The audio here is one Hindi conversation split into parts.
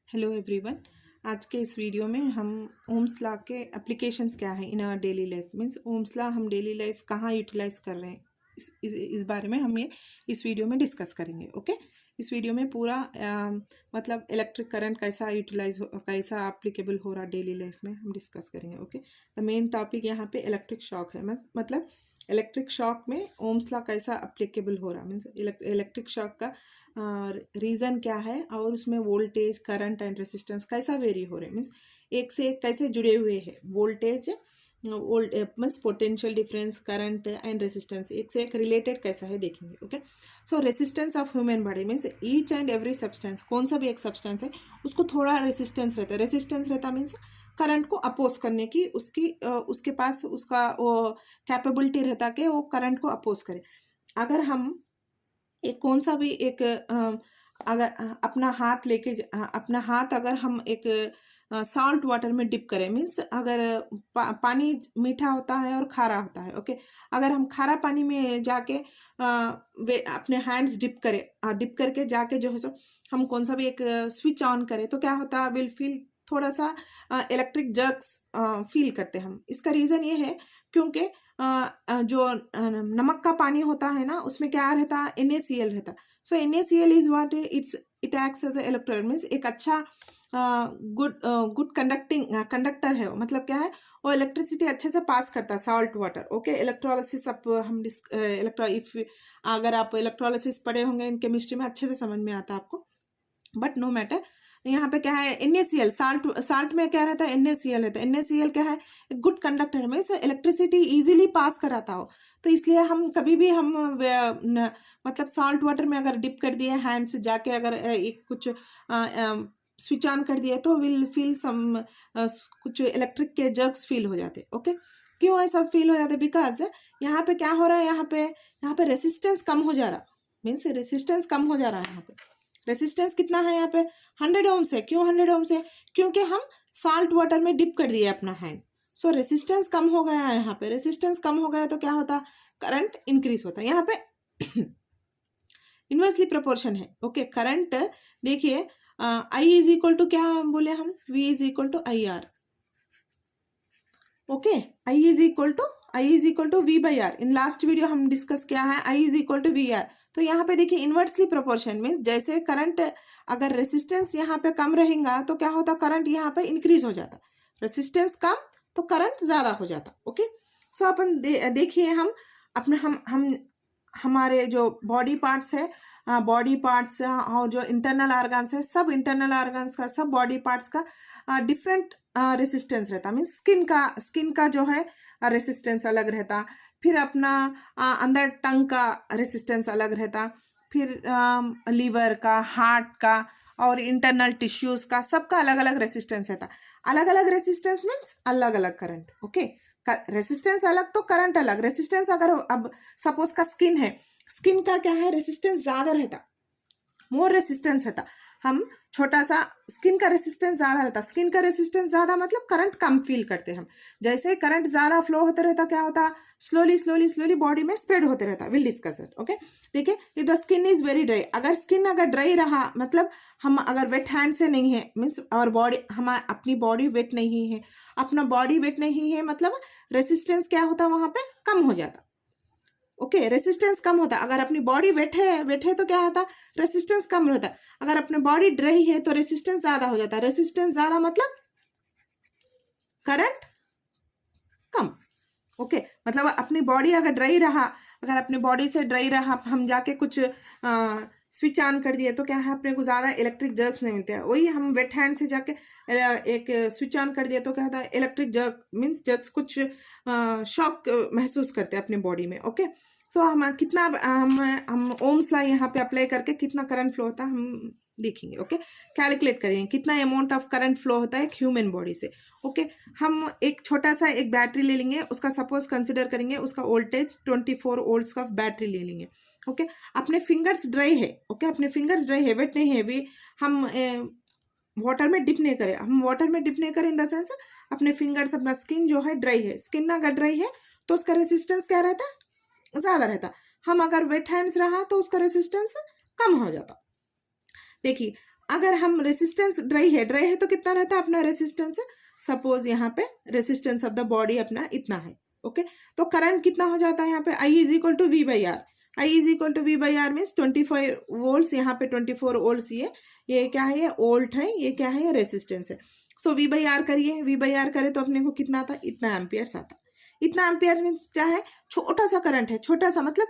Hello everyone. आज के इस वीडियो में हम ओम्स लॉ के एप्लीकेशंस क्या है in our daily life. Means Ohm's law हम डेली लाइफ कहाँ यूटिलाइज कर रहे हैं इस बारे में हम ये इस वीडियो में डिस्कस करेंगे। ओके, इस वीडियो में पूरा मतलब इलेक्ट्रिक करंट कैसा यूटिलाइज कैसा एप्लीकेबल हो रहा डेली लाइफ में हम डिस्कस करेंगे। ओके, द मेन टॉपिक यहाँ पे इलेक्ट्रिक शॉक है। मतलब इलेक्ट्रिक शॉक में ओम्स लॉ कैसा एप्लीकेबल हो रहा, मीन्स इलेक्ट्रिक शॉक का रीज़न क्या है और उसमें वोल्टेज करंट एंड रेसिस्टेंस कैसा वेरी हो रहे हैं, मीन्स एक से एक कैसे जुड़े हुए हैं। Voltage means potential difference current and resistance एक से एक रिलेटेड कैसा है देखेंगे। Okay, so resistance of human body means each and every substance, कौन सा भी एक सब्सटेंस है उसको थोड़ा रेसिस्टेंस रहता है। रेसिस्टेंस रहता मीन्स करंट को अपोज करने की उसके पास उसका वो कैपेबिलिटी रहता कि वो करंट को अपोज करे। अगर हम एक कौन सा भी एक अगर अपना हाथ लेके अपना हाथ अगर हम एक सॉल्ट वाटर में डिप करें, मीन्स अगर पानी मीठा होता है और खारा होता है। ओके, अगर हम खारा पानी में जाके अपने हैंड्स डिप करके जाके जो है सो हम कौन सा भी एक स्विच ऑन करें तो क्या होता है, विल फील थोड़ा सा इलेक्ट्रिक जर्क्स फील करते हम। इसका रीज़न ये है क्योंकि जो नमक का पानी होता है ना उसमें क्या रहता है, NaCl रहता। So NaCl is what it acts as a electrode, means एक अच्छा गुड कंडक्टर है। मतलब क्या है, वो इलेक्ट्रिसिटी अच्छे से पास करता है सॉल्ट वाटर। ओके, इलेक्ट्रोलिसिस अब हम अगर आप इलेक्ट्रोलिसिस पढ़े होंगे इन केमिस्ट्री में अच्छे से समझ में आता है आपको। बट नो मैटर, यहाँ पे क्या है NaCl, साल्ट में क्या रहता है, NaCl रहता है। NaCl क्या है, गुड कंडक्टर में से इलेक्ट्रिसिटी इजीली पास कराता हो। तो इसलिए हम कभी भी हम मतलब सॉल्ट वाटर में अगर डिप कर दिए हैंड से जाके अगर एक कुछ स्विच ऑन कर दिए तो विल फील सम कुछ इलेक्ट्रिक के जर्क्स फील हो जाते। ओके, क्यों ऐसा फील हो जाते, बिकॉज यहाँ पे क्या हो रहा है, यहाँ पे रेसिस्टेंस कम हो जा रहा, मीन्स रेसिस्टेंस कम हो जा रहा है। यहाँ पे रेसिस्टेंस कितना है, यहाँ पे 100 ओम्स है। क्यों 100 ओम्स है, क्योंकि हम सॉल्ट वाटर में डिप कर दिए अपना हैंड। सो रेसिस्टेंस कम हो गया है। यहाँ पे रेसिस्टेंस कम हो गया तो क्या होता, करंट इंक्रीज होता है। यहाँ पे इन्वर्सली प्रोपोर्शन है। ओके, करंट देखिए I इज इक्वल टू क्या बोले हम, V is equal to IR। Okay, I is equal to V by R. In last video हम डिस्कस किया है I is equal to VR। तो यहाँ पे देखिए इन्वर्सली प्रोपोर्शन मीन्स जैसे करंट अगर रेसिस्टेंस यहाँ पे कम रहेगा तो क्या होता, करंट यहाँ पे इंक्रीज हो जाता। रेसिस्टेंस कम तो करंट ज्यादा हो जाता। ओके, सो अपन देखिए हम अपने हम हमारे जो बॉडी पार्ट्स है, बॉडी पार्ट्स और जो इंटरनल ऑर्गन्स है, सब इंटरनल ऑर्गन्स का, सब बॉडी पार्ट्स का डिफरेंट रेसिस्टेंस रहता। मीन्स स्किन का जो है रेसिस्टेंस अलग रहता। फिर अपना अंदर टंग का रेसिस्टेंस अलग रहता। फिर लीवर का, हार्ट का और इंटरनल टिश्यूज का, सबका अलग अलग रेसिस्टेंस रहता। अलग अलग रेसिस्टेंस मीन्स अलग अलग करंट। ओके, रेसिस्टेंस अलग तो करंट अलग। रेसिस्टेंस अगर अब सपोज का स्किन है, स्किन का क्या है, रेसिस्टेंस ज्यादा रहता, मोर रेसिस्टेंस रहता। हम छोटा सा स्किन का रेसिस्टेंस ज्यादा रहता। स्किन का रेसिस्टेंस ज्यादा मतलब करंट कम फील करते हम। जैसे करंट ज्यादा फ्लो होते रहता क्या होता, स्लोली बॉडी में स्प्रेड होते रहता। Will discuss it. ओके, देखिए if the skin is very dry, अगर स्किन अगर ड्राई रहा मतलब हम अगर वेट हैंड से नहीं है, मीन्स और बॉडी हम अपनी बॉडी वेट नहीं है, अपना बॉडी वेट नहीं है मतलब रेसिस्टेंस क्या होता वहां पे, कम हो जाता। ओके, रेसिस्टेंस कम होता। अगर अपनी बॉडी वेट है तो क्या होता, रेसिस्टेंस कम होता। अगर अपनी बॉडी ड्राई है तो रेसिस्टेंस ज्यादा हो जाता। रेसिस्टेंस ज्यादा मतलब करंट कम। ओके, मतलब अपनी बॉडी अगर ड्राई रहा, अगर अपनी बॉडी से ड्राई रहा, हम जाके कुछ स्विच ऑन कर दिए तो क्या है, अपने को ज्यादा इलेक्ट्रिक जर्क्स नहीं मिलते हैं। वही हम वेट हैंड से जाके एक स्विच ऑन कर दिया तो क्या होता है, इलेक्ट्रिक जर्क मीन्स जर्क्स कुछ शॉक महसूस करते हैं अपनी बॉडी में। ओके, सो हम कितना हम ओम्स लॉ यहाँ पे अप्लाई करके कितना करंट फ्लो होता है हम देखेंगे। ओके, कैलकुलेट करेंगे कितना अमाउंट ऑफ करंट फ्लो होता है एक ह्यूमन बॉडी से। ओके, हम एक छोटा सा एक बैटरी ले लेंगे, उसका सपोज कंसिडर करेंगे, उसका वोल्टेज 24 वोल्ट्स का बैटरी ले लेंगे। ओके, अपने फिंगर्स ड्राई है। ओके, अपने फिंगर्स ड्राई है, वेट नहीं है, भी हम वाटर में डिप नहीं करें। हम वाटर में डिप नहीं करें इन द सेंस अपने फिंगर्स, अपना स्किन जो है ड्राई है। स्किन अगर ड्राई है तो उसका रेसिस्टेंस क्या रहता, ज्यादा रहता। हम अगर वेट हैंड्स रहा तो उसका रेसिस्टेंस कम हो जाता। देखिए अगर हम रेसिस्टेंस ड्राई है तो कितना रहता है अपना रेसिस्टेंस? सपोज यहाँ पे रेसिस्टेंस ऑफ द बॉडी अपना इतना है, ओके। तो करंट कितना हो जाता है यहाँ पे? I is equal to V by R. I is equal to V by R means 24 volts, यहाँ पे 24 वोल्ट्स, ये क्या है? ये वोल्ट है, ये क्या है? ये रेसिस्टेंस है। सो वी बाई आर करिए, वी बाई आर करे तो अपने को कितना आता? इतना एम्पियर्स आता। इतना एम्पियर्स मीन्स क्या है? छोटा सा करंट है, छोटा सा मतलब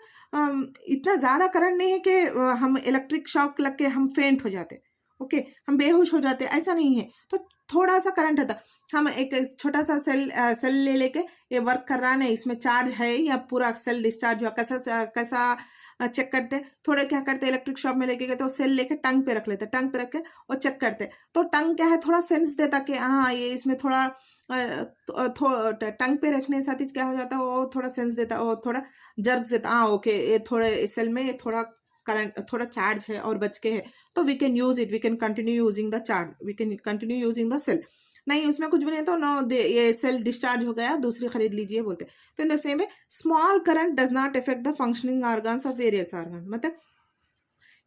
इतना ज़्यादा करंट नहीं है कि हम इलेक्ट्रिक शॉक लग के हम फेंट हो जाते, ओके, हम बेहोश हो जाते, ऐसा नहीं है। तो थोड़ा सा करंट था, हम एक छोटा सा सेल ले लेके ये वर्क कर रहा है ना, इसमें चार्ज है या पूरा सेल डिस्चार्ज हुआ, कैसा चेक करते? थोड़े क्या करते, इलेक्ट्रिक शॉप में लेके गए तो सेल लेके टंग पे रख लेते, टंग पे रख के और चेक करते। तो टंग क्या है? थोड़ा सेंस देता कि हाँ ये इसमें थोड़ा टंग पे रखने साथ ही क्या हो जाता है, वो थोड़ा सेंस देता, वो थोड़ा जर्क्स देता, हाँ ओके ये थोड़े सेल में थोड़ा करंट, थोड़ा चार्ज है और बच के है, तो we can use it, we can continue using the charge, we can continue using the cell. नहीं उसमें कुछ भी नहीं तो नो ये सेल डिस्चार्ज हो गया, दूसरी खरीद लीजिए बोलते। तो in the same way small current does not effect the functioning organs of various organ. मतलब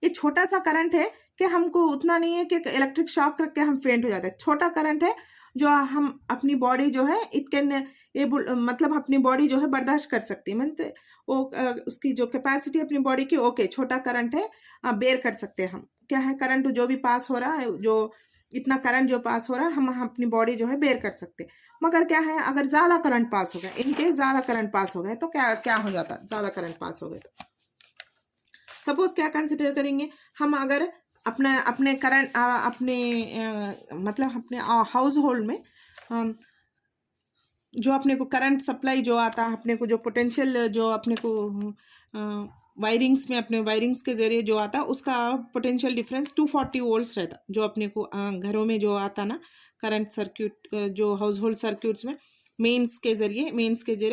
ये छोटा सा करंट है कि हमको उतना नहीं है कि इलेक्ट्रिक शॉक रख के हम फेंट हो जाते हैं। छोटा करंट है जो हम अपनी बॉडी जो है इट कैन मतलब अपनी बॉडी जो है बर्दाश्त कर सकती है, मतलब वो उसकी जो कैपेसिटी अपनी बॉडी की, ओके छोटा करंट है, बेयर कर सकते हैं हम। क्या है? करंट जो भी पास हो रहा है, जो इतना करंट जो पास हो रहा है, हम अपनी बॉडी जो है बेयर कर सकते हैं। मगर क्या है, अगर ज़्यादा करंट पास हो गया, इनकेस ज़्यादा करंट पास हो गए तो क्या क्या हो जाता? ज़्यादा करंट पास हो गए तो सपोज क्या कंसिडर करेंगे हम? अगर अपने करंट अपने मतलब अपने हाउस होल्ड में जो अपने को करंट सप्लाई जो आता है, अपने को जो पोटेंशियल जो अपने को वायरिंग्स में, अपने वायरिंग्स के जरिए जो आता है, उसका पोटेंशियल डिफरेंस 240 वोल्ट्स रहता, जो अपने को घरों में जो आता ना करंट सर्क्यूट, जो हाउस होल्ड सर्क्यूट्स में मेंस के जरिए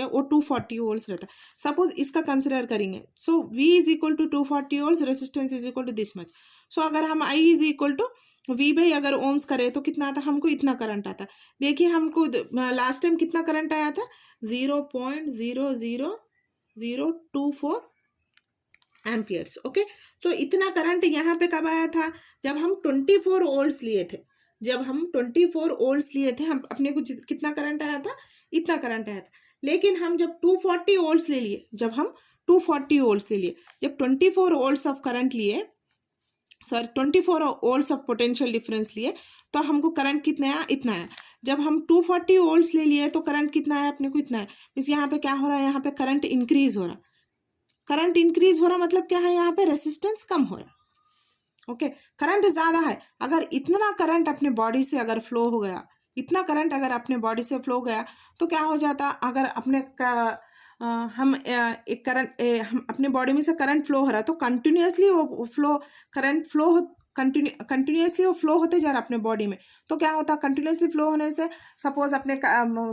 वो 240 वोल्ट्स रहता है। सपोज इसका कंसिडर करेंगे, so V is equal to 240 volts, resistance is equal to this much. So अगर हम I is equal to V by अगर ओम्स करें तो कितना आता? हमको इतना करंट आता। देखिए हमको लास्ट टाइम कितना करंट आया था? 0.00024 एम्पियर्स, ओके। तो इतना करंट यहाँ पे कब आया था? जब हम 24 वोल्ट्स लिए थे। जब हम 24 वोल्ट्स लिए थे, हम अपने को कितना करंट आया था? इतना करंट आया था। लेकिन हम जब 240 वोल्ट्स ले लिए, जब 24 वोल्ट्स ऑफ करंट लिए, sorry 24 volts of potential difference लिए, तो हमको करंट कितना आया? इतना आया। जब हम 240 वोल्ट्स ले लिए तो करंट कितना आया अपने को? इतना है। इस यहाँ पे क्या हो रहा है? यहाँ पे करंट इंक्रीज हो रहा। करंट इंक्रीज हो रहा मतलब क्या है? यहाँ पे रेसिस्टेंस कम हो रहा, ओके। करंट ज़्यादा है। अगर इतना करंट अपने बॉडी से अगर फ्लो हो गया, इतना करंट अगर अपने बॉडी से फ्लो गया तो क्या हो जाता? अगर अपने हम एक करंट हम अपने बॉडी में से करंट फ्लो हो रहा है तो कंटिन्यूसली वो करंट फ्लो कंटिन्यूसली वो फ्लो होते जा रहा है अपने बॉडी में। तो क्या होता? कंटिन्यूसली फ्लो होने से सपोज अपने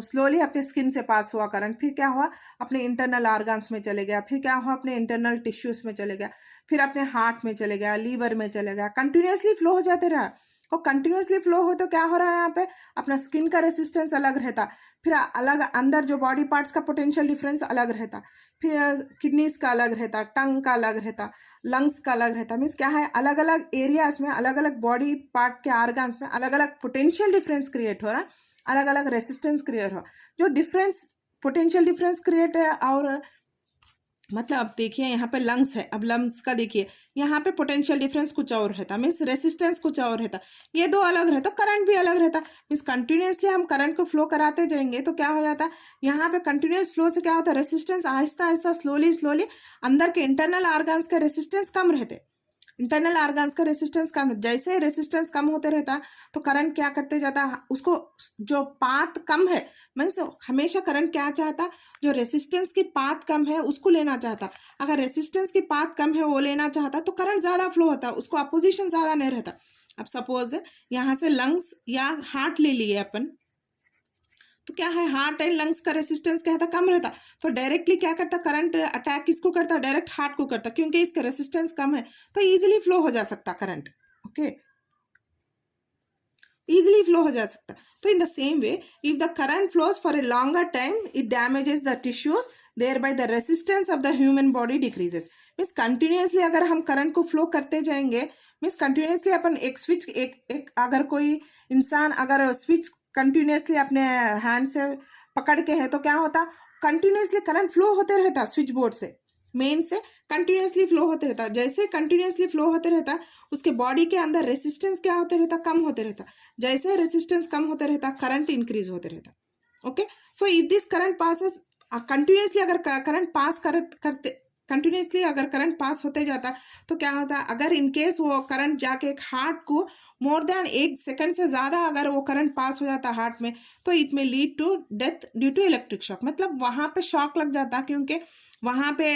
स्लोली अपने स्किन से पास हुआ करंट, फिर क्या हुआ? अपने इंटरनल ऑर्गन्स में चले गया, फिर क्या हुआ? अपने इंटरनल टिश्यूज में चले गया, फिर अपने हार्ट में चले गया, लीवर में चले गया, कंटिन्यूसली फ्लो हो जाते रहा। तो कंटिन्यूसली फ्लो हो तो क्या हो रहा है? यहाँ पे अपना स्किन का रेसिस्टेंस अलग रहता, फिर अलग अंदर जो बॉडी पार्ट्स का पोटेंशियल डिफरेंस अलग रहता, फिर किडनीज का अलग रहता, टंग का अलग रहता, लंग्स का अलग रहता। मीन्स क्या है? अलग अलग एरियाज में, अलग अलग बॉडी पार्ट के ऑर्गन्स में अलग अलग पोटेंशियल डिफरेंस क्रिएट हो रहा, अलग अलग रेसिस्टेंस क्रिएट हो। जो डिफरेंस पोटेंशियल डिफरेंस क्रिएट है, और मतलब अब देखिए यहाँ पे लंग्स है, अब लंग्स का देखिए यहाँ पे पोटेंशियल डिफरेंस कुछ और रहता, मीन्स रेसिस्टेंस कुछ और रहता, ये दो अलग रहता, करंट भी अलग रहता। मीन्स कंटिन्यूसली हम करंट को फ्लो कराते जाएंगे तो क्या हो जाता? यहाँ पे कंटिन्यूस फ्लो से क्या होता है? रेसिस्टेंस आहिस्ता आहिस्ता स्लोली अंदर के इंटरनल ऑर्गन्स का रेसिस्टेंस कम रहते, इंटरनल ऑर्गन्स का रेसिस्टेंस कम। जैसे रेसिस्टेंस कम होते रहता तो करंट क्या करते जाता? उसको जो पाथ कम है, मीन्स हमेशा करंट क्या चाहता? जो रेसिस्टेंस की पाथ कम है उसको लेना चाहता। अगर रेसिस्टेंस की पाथ कम है वो लेना चाहता तो करंट ज़्यादा फ्लो होता, उसको अपोजिशन ज़्यादा नहीं रहता। अब सपोज यहाँ से लंग्स या हार्ट ले लिए अपन, तो क्या है? हार्ट एंड लंग्स का रेसिस्टेंस क्या था? कम रहता। तो डायरेक्टली क्या करता? करंट अटैक किसको करता? डायरेक्ट हार्ट को करता, क्योंकि इसका रेसिस्टेंस कम है तो इजीली फ्लो हो जा सकता करंट, ओके, इजीली फ्लो हो जा सकता। तो in the same way if the current flows for a longer time it damages the tissues, thereby the resistance of the human body decreases. Means continuously अगर हम करंट को फ्लो करते जाएंगे मीन्स कंटिन्यूसली अपन एक स्विच एक अगर कोई इंसान अगर स्विच कंटिन्यूसली अपने हैंड से पकड़ के है तो क्या होता, कंटिन्यूसली करंट फ्लो होते रहता स्विच बोर्ड से, मेन से कंटिन्यूसली फ्लो होते रहता। जैसे कंटिन्यूसली फ्लो होते रहता उसके बॉडी के अंदर रेसिस्टेंस क्या होते रहता, कम होते रहता। जैसे रेसिस्टेंस कम होते रहता करंट इंक्रीज होते रहता। Okay, so if this current passes continuously, अगर करंट पास करते कंटिन्यूसली अगर करंट पास होते जाता तो क्या होता, अगर इनकेस वो करंट जाके एक हार्ट को मोर देन 1 सेकंड से ज़्यादा अगर वो करंट पास हो जाता हार्ट में तो it may lead to death due to electric shock. मतलब वहाँ पे शॉक लग जाता क्योंकि वहाँ पे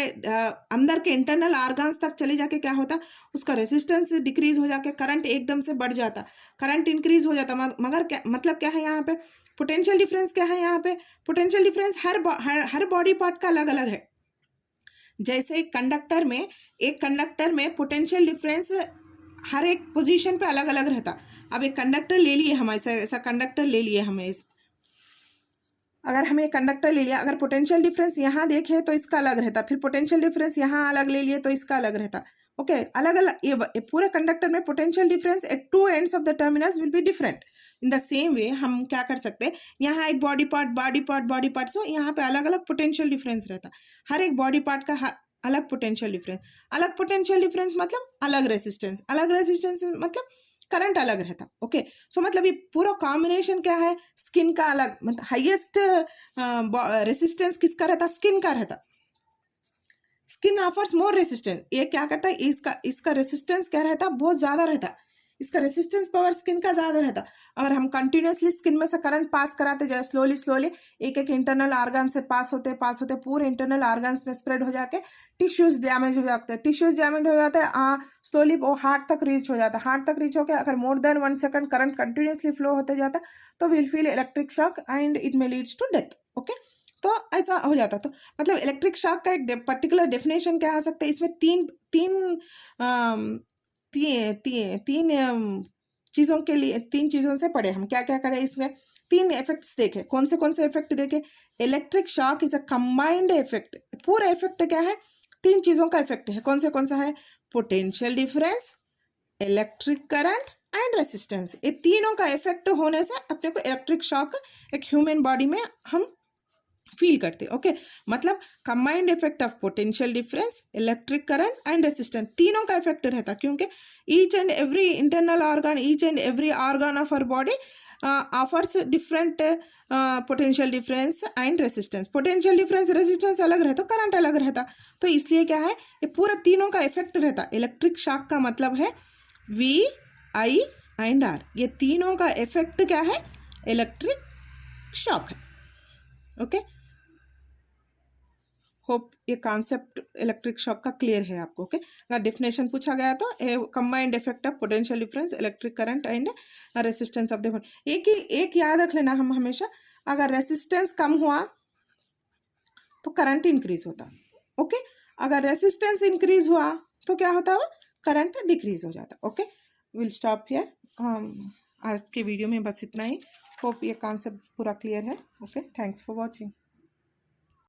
अंदर के इंटरनल ऑर्गन्स तक चले जाके क्या होता, उसका रेजिस्टेंस डिक्रीज हो जाके करंट एकदम से बढ़ जाता, करंट इंक्रीज हो जाता। मगर क्या मतलब क्या है यहाँ पे पोटेंशियल डिफरेंस, क्या है यहाँ पे पोटेंशियल डिफरेंस हर बॉडी पार्ट का अलग अलग है। जैसे एक कंडक्टर में पोटेंशियल डिफरेंस हर एक पोजीशन पे अलग अलग रहता। अब एक कंडक्टर ले लिए हम, ऐसा कंडक्टर ले लिए हमें, अगर हमें कंडक्टर ले लिया, अगर पोटेंशियल डिफरेंस यहाँ देखे तो इसका अलग रहता, फिर पोटेंशियल डिफरेंस यहाँ अलग ले लिए तो इसका अलग रहता। ओके, अलग अलग ये पूरे कंडक्टर में potential difference at two ends of the terminals will be different. In the same वे हम क्या कर सकते हैं, यहाँ एक बॉडी पार्ट सो यहाँ पे अलग अलग पोटेंशियल डिफरेंस रहता। हर एक बॉडी पार्ट का अलग पोटेंशियल डिफरेंस मतलब अलग रेसिस्टेंस मतलब करंट अलग रहता। ओके, सो मतलब ये पूरा कॉम्बिनेशन क्या है, स्किन का अलग, मतलब हाईएस्ट रेसिस्टेंस किसका रहता, स्किन का रहता। स्किन ऑफर्स मोर रेसिस्टेंस, ये क्या करता है, इसका रेसिस्टेंस क्या रहता, बहुत ज्यादा रहता, इसका रेसिस्टेंस पावर स्किन का ज्यादा रहता। अगर हम कंटिन्यूसली स्किन में से करंट पास कराते जाए स्लोली एक एक इंटरनल ऑर्गन से पास होते पूरे इंटरनल ऑर्गन्स में स्प्रेड हो जाके टिश्यूज डैमेज हो जाते हैं, स्लोली वो हार्ट तक रीच हो जाता है। हार्ट तक रीच होकर अगर more than 1 second current continuously flow होते जाता तो will feel electric shock and it may leads to death. Okay, तो ऐसा हो जाता। तो मतलब इलेक्ट्रिक शॉक का एक पर्टिकुलर डेफिनेशन क्या आ सकता है, इसमें तीन चीज़ों के लिए, 3 चीज़ों से पढ़े हम, क्या क्या करें इसमें, 3 इफेक्ट्स देखे। कौन से इफेक्ट देखे, electric shock is a combined effect. पूरा इफेक्ट क्या है, 3 चीज़ों का इफेक्ट है। कौन सा है, potential difference, electric current and resistance. ये तीनों का इफेक्ट होने से अपने को इलेक्ट्रिक शॉक एक ह्यूमन बॉडी में हम फील करते। ओके, मतलब combined effect of potential difference, electric current and resistance, तीनों का इफेक्ट रहता। क्योंकि each and every internal organ, each and every organ of our body offers different potential difference and resistance. Potential difference resistance अलग रहता, करंट अलग रहता, तो इसलिए क्या है, ये पूरा तीनों का इफेक्ट रहता। इलेक्ट्रिक शॉक का मतलब है V, I एंड R, ये तीनों का इफेक्ट क्या है, इलेक्ट्रिक शॉक है। ओके, होप ये कॉन्सेप्ट इलेक्ट्रिक शॉक का क्लियर है आपको। ओके, अगर डेफिनेशन पूछा गया तो combined effect of potential difference, electric current and resistance of the, एक याद रख लेना हम हमेशा, अगर रेसिस्टेंस कम हुआ तो करंट इंक्रीज होता। ओके, अगर रेसिस्टेंस इंक्रीज हुआ तो क्या होता है, करंट डिक्रीज हो जाता। Okay, will stop here. आज के वीडियो में बस इतना ही। होप ये कॉन्सेप्ट पूरा क्लियर है। Okay, thanks for watching.